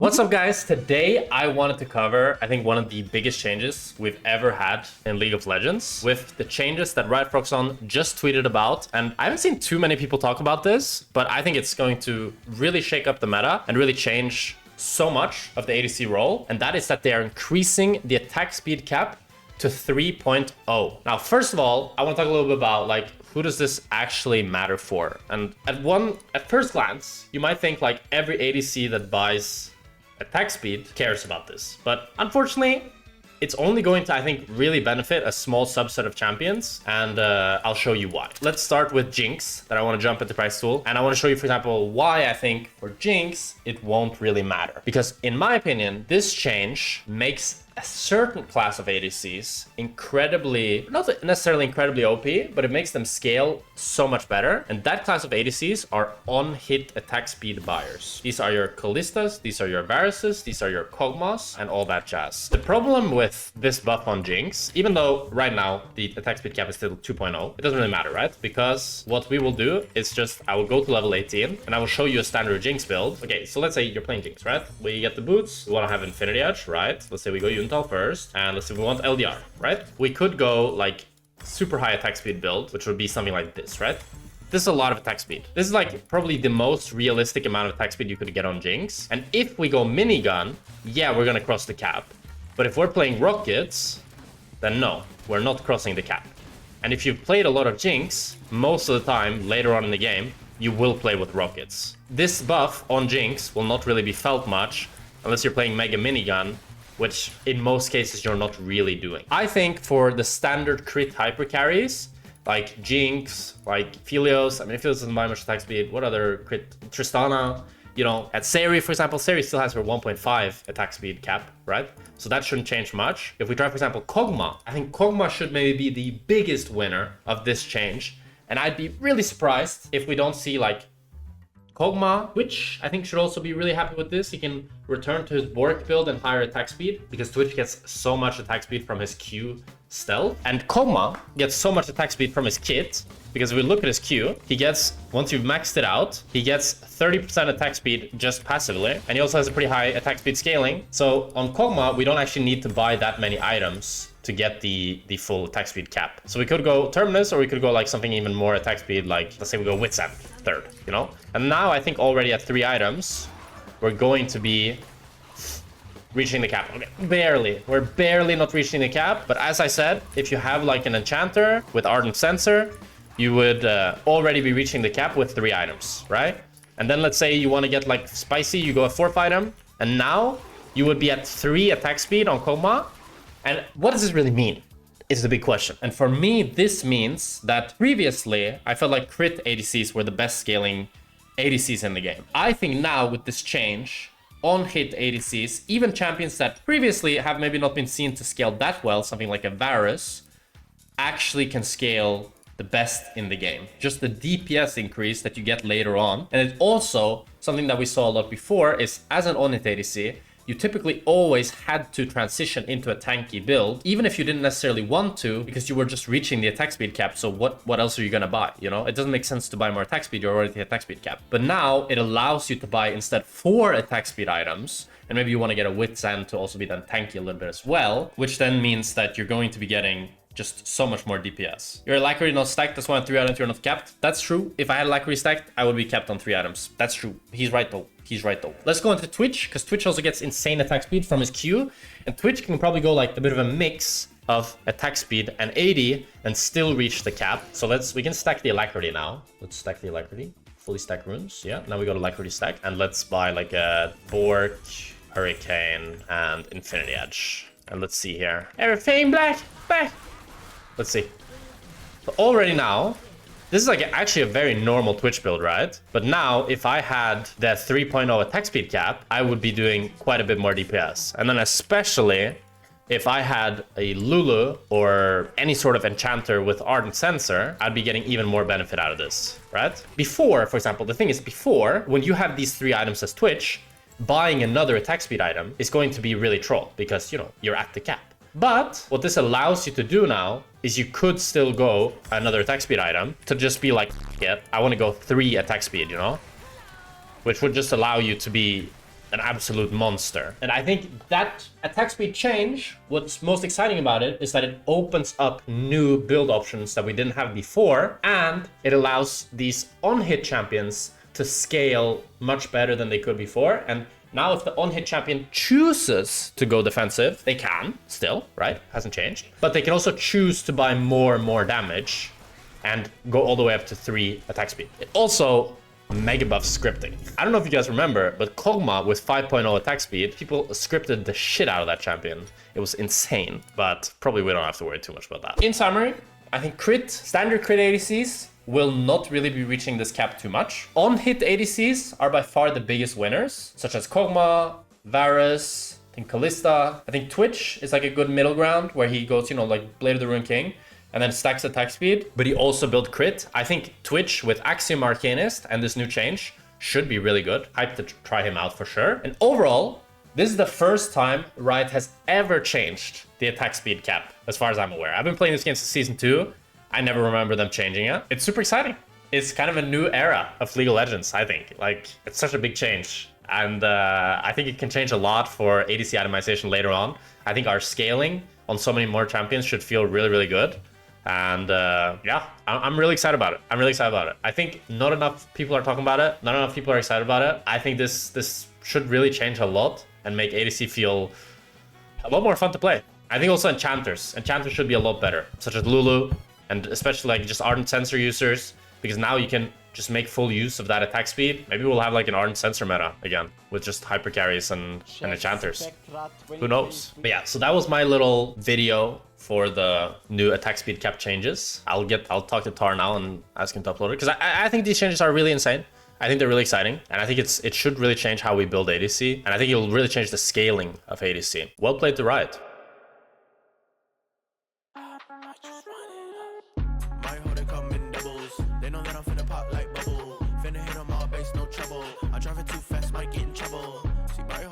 What's up, guys? Today I wanted to cover, I think, one of the biggest changes we've ever had in League of Legends with the changes that Riot Froxon just tweeted about. And I haven't seen too many people talk about this, but I think it's going to really shake up the meta and really change so much of the ADC role. And that is that they are increasing the attack speed cap to 3.0. Now, first of all, I want to talk a little bit about who does this actually matter for? And at first glance, you might think like every ADC that buys attack speed cares about this. But unfortunately, it's only going to, I think, really benefit a small subset of champions, and I'll show you why. Let's start with Jinx, that I want to jump into price tool, and I want to show you, for example, why I think for Jinx, it won't really matter. Because in my opinion, this change makes a certain class of ADCs incredibly, not necessarily incredibly OP, but it makes them scale so much better. And that class of ADCs are on-hit attack speed buyers. These are your Kallistas, these are your Varuses, these are your Kog'Maws, and all that jazz. The problem with this buff on Jinx, even though right now the attack speed cap is still 2.0, it doesn't really matter, right? Because what we will do is just, I will go to level 18 and I will show you a standard Jinx build. Okay, so let's say you're playing Jinx, right? We get the boots, we want to have Infinity Edge, right? Let's say we go Untal first, and let's say we want LDR, right? We could go like super high attack speed build, which would be something like this, right? This is a lot of attack speed. This is like probably the most realistic amount of attack speed you could get on Jinx. And if we go minigun, yeah, we're gonna cross the cap. But if we're playing rockets, then no, we're not crossing the cap. And if you've played a lot of Jinx, most of the time later on in the game, you will play with rockets. This buff on Jinx will not really be felt much unless you're playing Mega Minigun, which in most cases you're not really doing. I think for the standard crit hyper carries, like Jinx, like Philios, I mean, Philios doesn't buy much attack speed. What other crit? Tristana, you know, at Seri, for example, Seri still has her 1.5 attack speed cap, right? So that shouldn't change much. If we try, for example, Kog'Maw, I think Kog'Maw should maybe be the biggest winner of this change. And I'd be really surprised if we don't see like Kog'Maw, which I think should also be really happy with this. He can return to his Bork build and higher attack speed because Twitch gets so much attack speed from his Q stealth. And Kog'Maw gets so much attack speed from his kit because if we look at his Q, he gets, once you've maxed it out, he gets 30% attack speed just passively. And he also has a pretty high attack speed scaling. So on Kog'Maw, we don't actually need to buy that many items to get the full attack speed cap. So we could go Terminus, or we could go like something even more attack speed, like let's say we go Wit's End third, you know? And now I think already at 3 items, we're going to be reaching the cap. Okay, barely. We're barely not reaching the cap. But as I said, if you have like an enchanter with Ardent Sensor, you would already be reaching the cap with 3 items, right? And then let's say you want to get like Spicy, you go a 4th item, and now you would be at 3 attack speed on Kog'Maw. And what does this really mean is the big question. And for me, this means that previously, I felt like crit ADCs were the best scaling ADCs in the game. I think now with this change, on-hit ADCs, even champions that previously have maybe not been seen to scale that well, something like a Varus, actually can scale the best in the game. Just the DPS increase that you get later on. And it also, something that we saw a lot before, is as an on-hit ADC, you typically always had to transition into a tanky build, even if you didn't necessarily want to, because you were just reaching the attack speed cap. So what else are you gonna buy? You know, it doesn't make sense to buy more attack speed. You're already at the attack speed cap. But now it allows you to buy instead 4 attack speed items. And maybe you want to get a Wit's End to also be then tanky a little bit as well, which then means that you're going to be getting just so much more DPS. Your Alacrity not stacked, that's why on 3 items you're not capped. That's true. If I had Alacrity stacked, I would be capped on 3 items. That's true. He's right though. He's right though. Let's go into Twitch, because Twitch also gets insane attack speed from his Q. And Twitch can probably go like a bit of a mix of attack speed and 80 and still reach the cap. So we can stack the Alacrity now. Let's stack the Alacrity. Fully stack runes. Yeah, now we got Alacrity stack. And let's buy like a Bork, Hurricane, and Infinity Edge. And let's see here. Everything black. Let's see. So already now, this is like actually a very normal Twitch build, right? But now if I had the 3.0 attack speed cap, I would be doing quite a bit more DPS. And then especially if I had a Lulu or any sort of enchanter with Ardent Sensor, I'd be getting even more benefit out of this, right? Before, for example, the thing is before, when you have these 3 items as Twitch, buying another attack speed item is going to be really troll because, you know, you're at the cap. But what this allows you to do now is you could still go another attack speed item to just be like, yeah, I want to go 3 attack speed, you know? Which would just allow you to be an absolute monster. And I think that attack speed change, what's most exciting about it is that it opens up new build options that we didn't have before, and it allows these on-hit champions to scale much better than they could before. And now if the on-hit champion chooses to go defensive, they can still, right? Hasn't changed. But they can also choose to buy more and more damage and go all the way up to 3 attack speed. It also mega buff scripting. I don't know if you guys remember, but Kog'Maw with 5.0 attack speed, people scripted the shit out of that champion. It was insane, but probably we don't have to worry too much about that. In summary, I think standard crit ADCs will not really be reaching this cap too much. On-hit ADCs are by far the biggest winners, such as Kog'Maw, Varus, I think Kalista. I think Twitch is like a good middle ground where he goes, you know, like Blade of the Ruined King, and then stacks attack speed, but he also built crit. I think Twitch with Axiom Arcanist and this new change should be really good. Hyped to try him out for sure. And overall, this is the first time Riot has ever changed the attack speed cap, as far as I'm aware. I've been playing this game since Season 2. I never remember them changing it. It's super exciting. It's kind of a new era of League of Legends, I think. Like, it's such a big change. And I think it can change a lot for ADC itemization later on. I think our scaling on so many more champions should feel really, really good. And yeah, I'm really excited about it. I'm really excited about it. I think not enough people are talking about it. Not enough people are excited about it. I think this should really change a lot and make ADC feel a lot more fun to play. I think also Enchanters should be a lot better, such as Lulu, and especially like just Ardent Sensor users, because now you can just make full use of that attack speed. Maybe we'll have like an Ardent Sensor meta again with just hyper carries and Enchanters. Who knows? But yeah, so that was my little video for the new attack speed cap changes. I'll talk to Tar now and ask him to upload it, because I think these changes are really insane. I think they're really exciting, and I think it should really change how we build ADC, and I think it will really change the scaling of ADC. Well played to Riot. Finna hit on my base, no trouble. I'm driving too fast, might get in trouble. See, my